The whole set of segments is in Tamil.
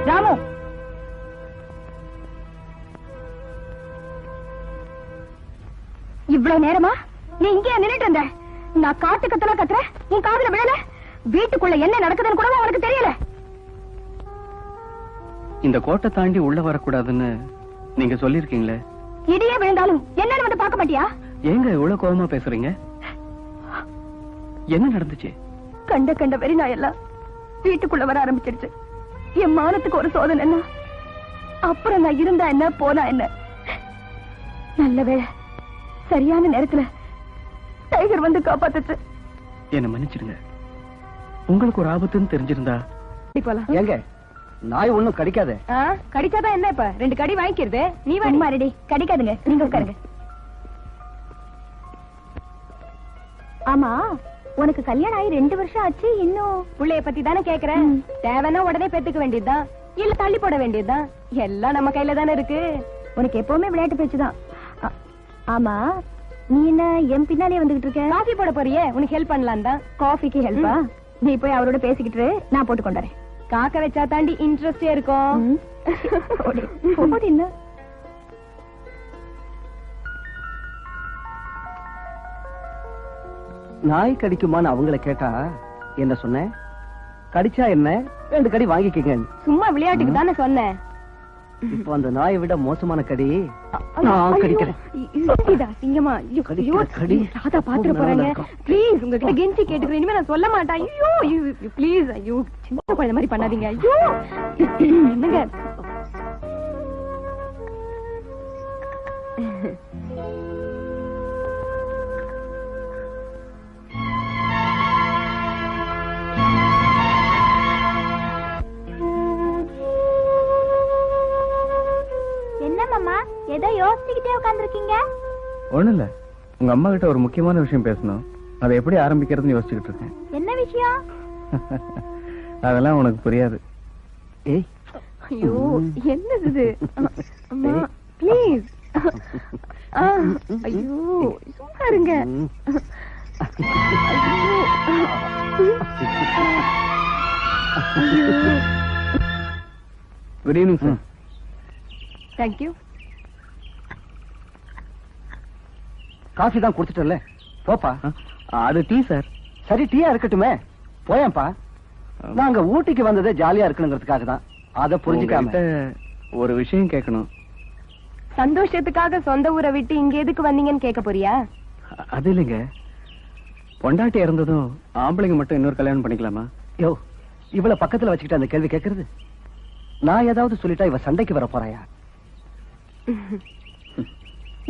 ராமு, இவ்வளவு நேரமா நீ இங்கே நின்னுட்டு இருந்த? நான் காத்து கத்தல கத்துற, உன் காதுல விழல? வீட்டுக்குள்ள என்ன நடக்குதுன்னு கூட உனக்கு தெரியல? இந்த கோட்டை தாண்டி உள்ள வரக்கூடாதுன்னு நீங்க சொல்லிருக்கீங்களே. இடியே விழுந்தாலும் என்னன்னு வந்து பார்க்க மாட்டியா? ஏங்க இவ்வளவு கோபமா பேசுறீங்க? என்ன நடந்துச்சு? கண்ட வெறி நான் எல்லாம் வீட்டுக்குள்ள வர ஆரம்பிச்சிருச்சு. என் மானத்துக்கு ஒரு சோதனை என்ன? அப்புறம் நான் இருந்தா என்ன, போனா என்ன? நல்ல வேளை சரியான நேரத்துல டைகர் வந்து காப்பாத்துச்சு. என்ன மன்னிச்சிடுங்க. உங்களுக்கு ஒரு ஆபத்துன்னு தெரிஞ்சிருந்தா எங்க நாய் ஒண்ணும் கடிக்காத. கடிச்சாதான் என்ன இப்ப? 2 கடி வாங்கிக்கிறது. நீ மாறிடி. கடிக்காதுங்க, நீங்க உட்காருங்க. ஆமா, உனக்கு கல்யாணம் ஆகி 2 வருஷம் ஆச்சு, இன்னும் புள்ளைய பத்தி தானே கேக்குறேன். தேவைன்னா உடனே பெத்துக்க வேண்டியதுதான், இல்ல தள்ளி போட வேண்டியதுதான். எல்லாம் நம்ம கையில தானே இருக்கு. உனக்கு எப்பவுமே விளையாட்டு பேச்சுதான். ஆமா, நீ என்ன என் பின்னாலே வந்துகிட்டு இருக்க? காஃபி போட போறியே, உனக்கு ஹெல்ப் பண்ணலாம் தான். காஃபிக்கு ஹெல்ப்பா? நீ போய் அவரோட பேசிக்கிட்டு, நான் போட்டு கொண்டாரேன். காக்க வச்சா தாண்டி இன்ட்ரெஸ்டே இருக்கும். நாய் கடிக்குமான்னு அவங்கள கேட்டா என்ன சொன்ன? கடிச்சா என்ன, 2 கடி வாங்கிக்கங்க. சும்மா விளையாட்டுக்கு தானே சொன்னேன். இப்ப அந்த நாயை விட மோசமான கடி நான் கடிக்கிறேன். ராதா பாத்துட்டு போறாங்க. ப்ளீஸ் உங்ககிட்ட கெஞ்சி கேட்டுக்கிறேன், இனிமே நான் சொல்ல மாட்டேன். ஐயோ ப்ளீஸ், ஐயோ சின்ன குழந்தை மாதிரி பண்ணாதீங்க. ஐயோ என்னங்க? ஏதோ யோசிச்சுக்கிட்டே உட்கார்ந்திருக்கீங்க? ஒண்ணும் இல்ல, உங்க அம்மா கிட்ட ஒரு முக்கியமான விஷயம் பேசணும். அதை எப்படி ஆரம்பிக்கிறதுன்னு யோசிச்சுக்கிட்டு இருக்கேன். என்ன விஷயம்? அதெல்லாம் உனக்கு புரியாது. ஏய், ஐயோ என்னது இது? அம்மா ப்ளீஸ். ஐயோ சும்மா இருங்க. Good evening sir. Thank you. Coffee தான் குடிச்சிட்டல, போப்பா. அது டீ சார். சரி, டீயா இருக்கட்டுமே, போயேன்பா. நாங்க ஊட்டிக்கு வந்ததே ஜாலியா இருக்கணுங்கிறதுக்காக தான். அத புரிஞ்சுக்காம ஒரு விஷயம் கேட்கணும். சந்தோஷத்துக்காக சொந்த ஊரை விட்டு இங்க எதுக்கு வந்தீங்கன்னு கேட்க போறியா? அது இல்லைங்க, பொண்டாட்டி இறந்ததும் ஆம்பளைங்க மட்டும் இன்னொரு கல்யாணம் பண்ணிக்கலாமா? யோ, இவள பக்கத்துல வச்சுக்கிட்டு அந்த கேள்வி கேட்கறது? நான் ஏதாவது சொல்லிட்டா இவ சண்டைக்கு வர போறாயா?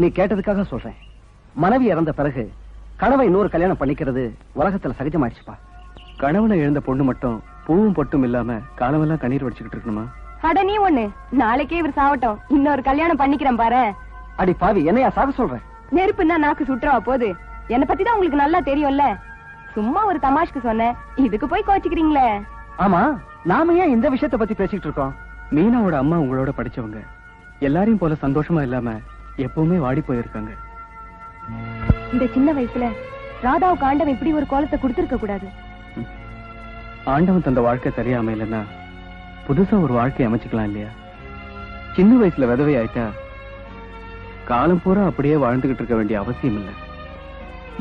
நீ கேட்டதுக்காக சொல்றேன். மனைவி இறந்த பிறகு கணவை இன்னொரு கல்யாணம் பண்ணிக்கிறது உலகத்துல சகஜமாயிடுச்சுப்பா. கணவனை இழந்த பொண்ணு மட்டும் பூவும் பொட்டும் இல்லாம காலமெல்லாம் கண்ணீர் வடிச்சுக்கிட்டு இருக்கணுமா? அட நீ ஒண்ணு, நாளைக்கே இவர் சாவட்டும், இன்னொரு கல்யாணம் பண்ணிக்கிறேன் பாரு. அடி பாவி, என்னையா சாக சொல்றேன்? நெருப்புன்னா நாக்கு சுட்டுறவா போகுது? என்ன பத்தி தான் உங்களுக்கு நல்லா தெரியும்ல. சும்மா ஒரு தமாஷ்க்கு சொன்னேன், இதுக்கு போய் கோச்சிக்கிறீங்களே. ஆமா, நாம ஏன் இந்த விஷயத்தை பத்தி பேசிட்டு இருக்கோம்? மீனாவோட அம்மா உங்களோட படிச்சவங்க. எல்லாரையும் போல சந்தோஷமா இல்லாம எப்பவுமே வாடி போயிருக்காங்க. இந்த சின்ன வயசுல ராதாவுக்கு ஆண்டவன் இப்படி ஒரு கோலத்தை கொடுத்திருக்க கூடாது. ஆண்டவன் தந்த வாழ்க்கை சரியா அமையலன்னா புதுசா ஒரு வாழ்க்கை அமைச்சுக்கலாம் இல்லையா? சின்ன வயசுல விதவை ஆயிட்டா காலம் பூரா அப்படியே வாழ்ந்துகிட்டு இருக்க வேண்டிய அவசியம் இல்லை.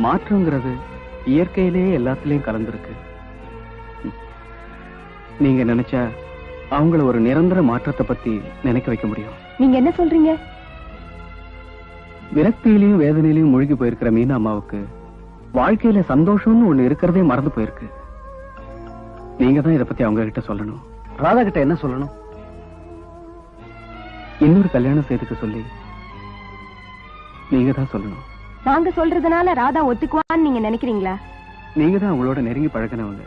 மாற்றங்கிறது இயற்கையிலேயே எல்லாத்துலயும் கலந்துருக்கு. நீங்க நினைச்சா அவங்கள ஒரு நிரந்தர மாற்றத்தை பத்தி நினைக்க வைக்க முடியும். நீங்க என்ன சொல்றீங்க? விரக்தியிலையும் வேதனையிலையும் மூழ்கி போயிருக்கிற மீனா அம்மாவுக்கு வாழ்க்கையில சந்தோஷம்னு ஒண்ணு இருக்கிறதே மறந்து போயிருக்கு. நீங்க தான் இதை பத்தி அவங்க கிட்ட சொல்லணும். ராதா கிட்ட என்ன சொல்லணும்? இன்னொரு கல்யாணம் செய்துக்க சொல்லி நீங்க தான் சொல்லணும். நாங்க சொல்றதுனால ராதா ஒத்துக்குவான்னு நீங்க நினைக்கிறீங்களா? நீங்க தான் அவங்களோட நெருங்கி பழகினவங்க,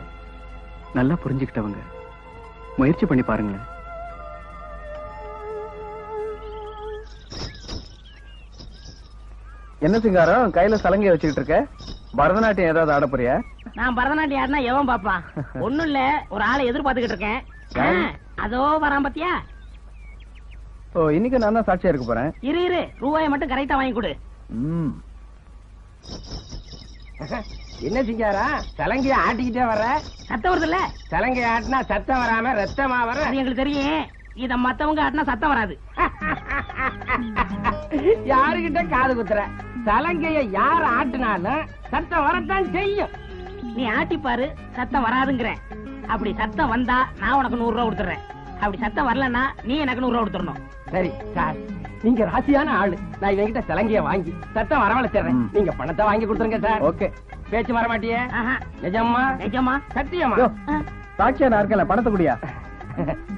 நல்லா புரிஞ்சுக்கிட்டவங்க. முயற்சி பண்ணி பாருங்களேன். என்ன சிங்காரம் கையில சலங்கை வச்சுக்கிட்டு இருக்க? பரதநாட்டியம் ஏதாவது ஆட போறியா? நான் பரதநாட்டியம் ஆடினா எவன் பாப்பா? ஒண்ணும் இல்ல, ஒரு ஆளை எதிர்பார்த்துக்கிட்டு இருக்கேன். அதோ வரான் பாத்தியா? ஓ, இன்னைக்கு நான் தான் சாட்சியா இருக்க போறேன். இரு ரூபாயை மட்டும் கரெக்டா வாங்கி கொடு. என்ன சிங்காரா, சலங்கைய ஆட்டிக்கிட்டே வர்ற? சத்தம் வருது இல்ல? சலங்கை ஆட்டினா சத்தம் வராம ரத்தமா வர? அது எங்களுக்கு தெரியும். இத மத்தவங்க ஆட்டினா சத்தம் வராது. யாருகிட்ட காது குத்துற? சலங்கைய யார் ஆட்டினாலும் சத்தம் வரத்தான் செய்யும். நீ ஆட்டிப்பாரு, சத்தம் வராதுங்கிற. அப்படி சத்தம் வந்தா நான் உனக்கு 100 ரூபா கொடுத்துறேன். அப்படி சத்தம் வரலன்னா நீ எனக்கு 100 ரூபா கொடுத்துடணும். சரி சார், நீங்க ராசியான ஆளு. நான் இவங்கிட்ட சலங்கைய வாங்கி சத்தம் வரவழைச்சிடுறேன். நீங்க பணத்தை வாங்கி கொடுத்துருங்க சார். ஓகே. பேச்சு வர மாட்டியே? ஆஹா. நிஜமா? நிஜமா? சத்தியமா? சாட்சியா நான் இருக்கல, பணத்தை குடியா?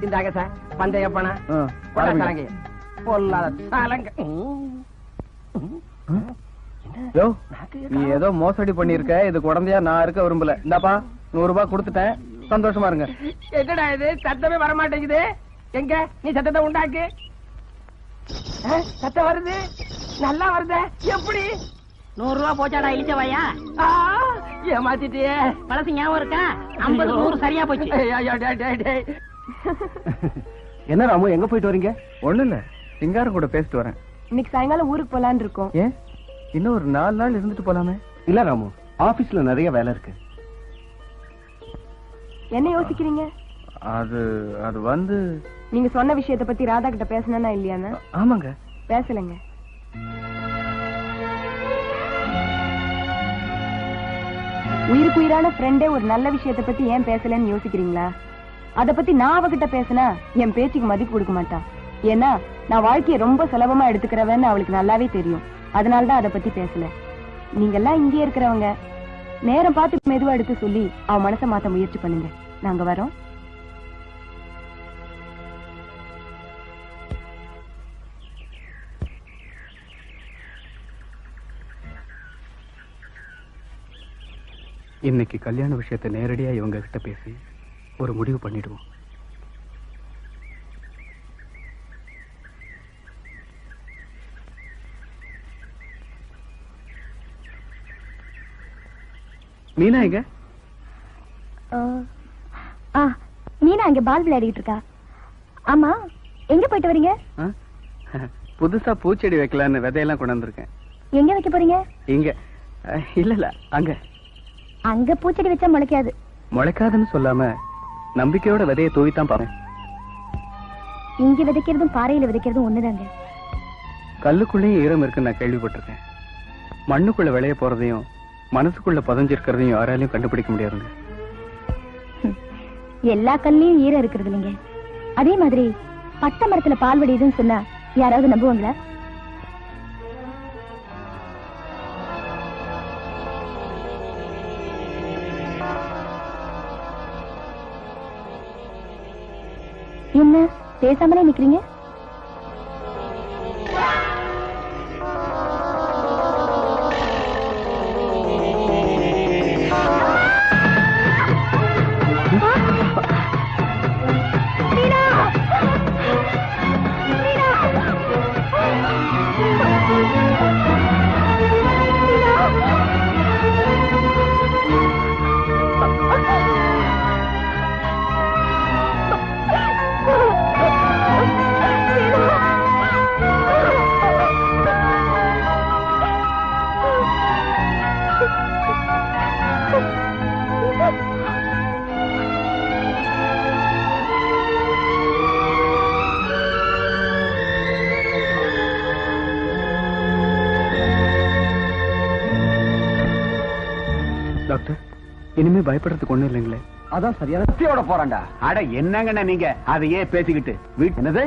இந்தாங்க சார், பந்தய பணம். சலங்கைய பொல்லாத சலங்கை. யோ, நீ ஏதோ மோசடி பண்ணிருக்க. இது குழந்தையா நான் இருக்க விரும்பல. இந்தாப்பா 100 ரூபாய் கொடுத்துட்டேன், சந்தோஷமா இருங்க. என்னடா இது, சத்தமே வர மாட்டேங்குது. எங்க நீ சத்தத்தை உண்டாக்கு. சத்தம் வருது, நல்லா வருது. எப்படி? 100 ரூபா போச்சாடா இழிச்சவாயா? ஏமாத்திட்டியே. பழசு ஞாபகம் இருக்கா? 50 100 சரியா போச்சு. என்ன ராமு, எங்க போயிட்டு வரீங்க? ஒண்ணு இல்ல, சிங்காரம் கூட பேசிட்டு வரேன். இன்னைக்கு சாயங்காலம் ஊருக்கு போலான்னு இருக்கோம். ஏன் இன்னும் ஒரு 4 நாள் இருந்துட்டு போலாமே? இல்ல ராமு, ஆபீஸ்ல நிறைய வேலை இருக்கு. என்ன யோசிக்கிறீங்க? அது வந்து நீங்க சொன்ன விஷயத்தை பத்தி ராதா கிட்ட பேசணும்னா இல்லையாண்ணா? ஆமாங்க, பேசலங்க. உயிருக்குயிரான ஃப்ரெண்டே ஒரு நல்ல விஷயத்தை பத்தி ஏன் பேசலன்னு யோசிக்கிறீங்களா? அத பத்தி நான் அவகிட்ட பேசினா என் பேச்சுக்கு மதிப்பு கொடுக்க மாட்டா. ஏன்னா நான் வாழ்க்கையை ரொம்ப சுலபமா எடுத்துக்கிறவன்னு அவளுக்கு நல்லாவே தெரியும். அதனாலதான் அத பத்தி பேசல. நீங்க எல்லாம் இங்கே இருக்கிறவங்க, நேரம் பார்த்து மெதுவா எடுத்து சொல்லி அவ மனசை மாத்த முயற்சி பண்ணுங்க. நாங்க வரோம். இன்னைக்கு கல்யாண விஷயத்தை நேரடியா இவங்க கிட்ட பேசி ஒரு முடிவு பண்ணிடுவோம். மீனா எங்க? மீனா அங்க பால் விளையாடிட்டு இருக்கா. ஆமா, எங்க போயிட்டு வரீங்க? புதுசா பூச்செடி வைக்கலான்னு விதையெல்லாம் கொண்டு வந்திருக்கேன். எங்க வைக்க போறீங்க? இங்க இல்ல அங்க. அங்க பூச்செடி வச்சா முளைக்காது. முளைக்காதுன்னு சொல்லாம நம்பிக்கையோட விதையை தூவித்தான் பாரு. இங்க விதைக்கிறதும் பாறையில விதைக்கிறதும் ஒண்ணுதாங்க. கல்லுக்குள்ளேயும் ஈரம் இருக்குன்னு நான் கேள்விப்பட்டிருக்கேன். மண்ணுக்குள்ள விளைய போறதையும் மனசுக்குள்ள புதஞ்சிருக்கிறதையும் யாராலையும் கண்டுபிடிக்க முடியாதுங்க. எல்லா கல்லையும் ஈரம் இருக்கிறது இல்லைங்க. அதே மாதிரி பட்டை மரத்துல பால் வடியுதுன்னு சொன்னா யாராவது நம்புவாங்களா? என்ன பேசாமலே நிக்கிறீங்க? டாக்டர், இனிமே பயப்படுறதுக்கு ஒண்ணும் இல்லைங்களே? அதான் சரியான சத்தியோட போறான்டா. அட என்னங்கண்ணா நீங்க அதையே பேசிக்கிட்டு என்னது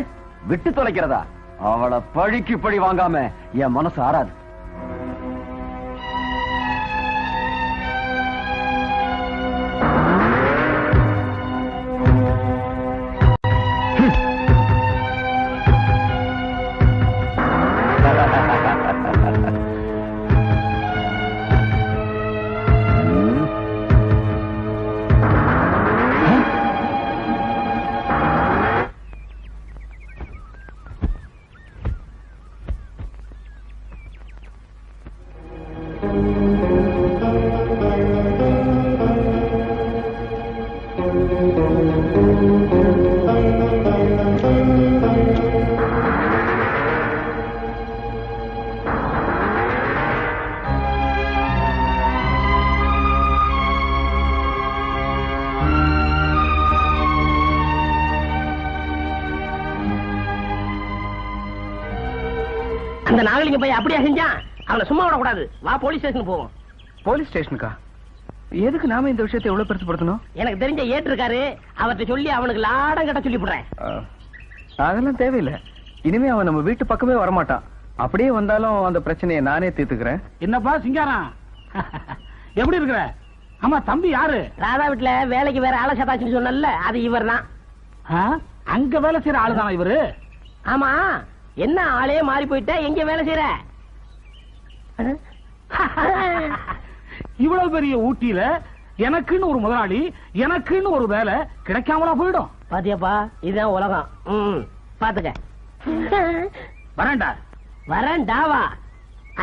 விட்டு தொலைக்கிறதா? அவளை பழிக்கு பழி வாங்காம என் மனசு ஆறாது. அந்த நாகலிங்க பையன் அப்படியே செஞ்சான். அவனை சும்மா விடக்கூடாது. வா போலீஸ் ஸ்டேஷன் போவோம். போலீஸ் ஸ்டேஷனுக்கா? எதுக்கு நாம இந்த விஷயத்தை எவ்வளவு பெருசுப்படுத்தணும்? எனக்கு தெரிஞ்ச ஏட்டு இருக்காரு, அவர்கிட்ட சொல்லி அவனுக்கு லாடம் கட்ட சொல்லி போடுறேன். அதெல்லாம் தேவையில்லை. இனிமே அவன் நம்ம வீட்டு பக்கமே வரமாட்டான். அப்படியே வந்தாலும் அந்த பிரச்சனையை நானே தீர்த்துக்கிறேன். என்னப்பா சிங்காரம், எப்படி இருக்கிற? ஆமா தம்பி யாரு? ராதா வீட்டுல வேலைக்கு வேற ஆளை சட்டாச்சுன்னு சொன்னல, அது இவர் தான். அங்க வேலை செய்யற ஆளுதானா இவரு? ஆமா, என்ன ஆளே மாறி போயிட்ட, எங்க வேலை செய்யற? இவ்வளவு பெரிய ஊட்டியில எனக்குன்னு ஒரு முதலாளி, எனக்குன்னு ஒரு வேலை கிடைக்காமலா போயிடும்? பாத்தியாப்பா, இதுதான் உலகம். பாத்துக்க. வரேன்டா. வரேன்டாவா?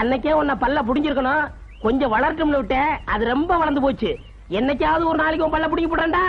அன்னைக்கே உன்னை பல்ல புடிஞ்சிருக்கணும். கொஞ்சம் வளர்க்கும்னு விட்ட, அது ரொம்ப வளர்ந்து போச்சு. என்னைக்காவது ஒரு நாளைக்கு உன் பல்ல புடிங்கி போடுறேன்டா.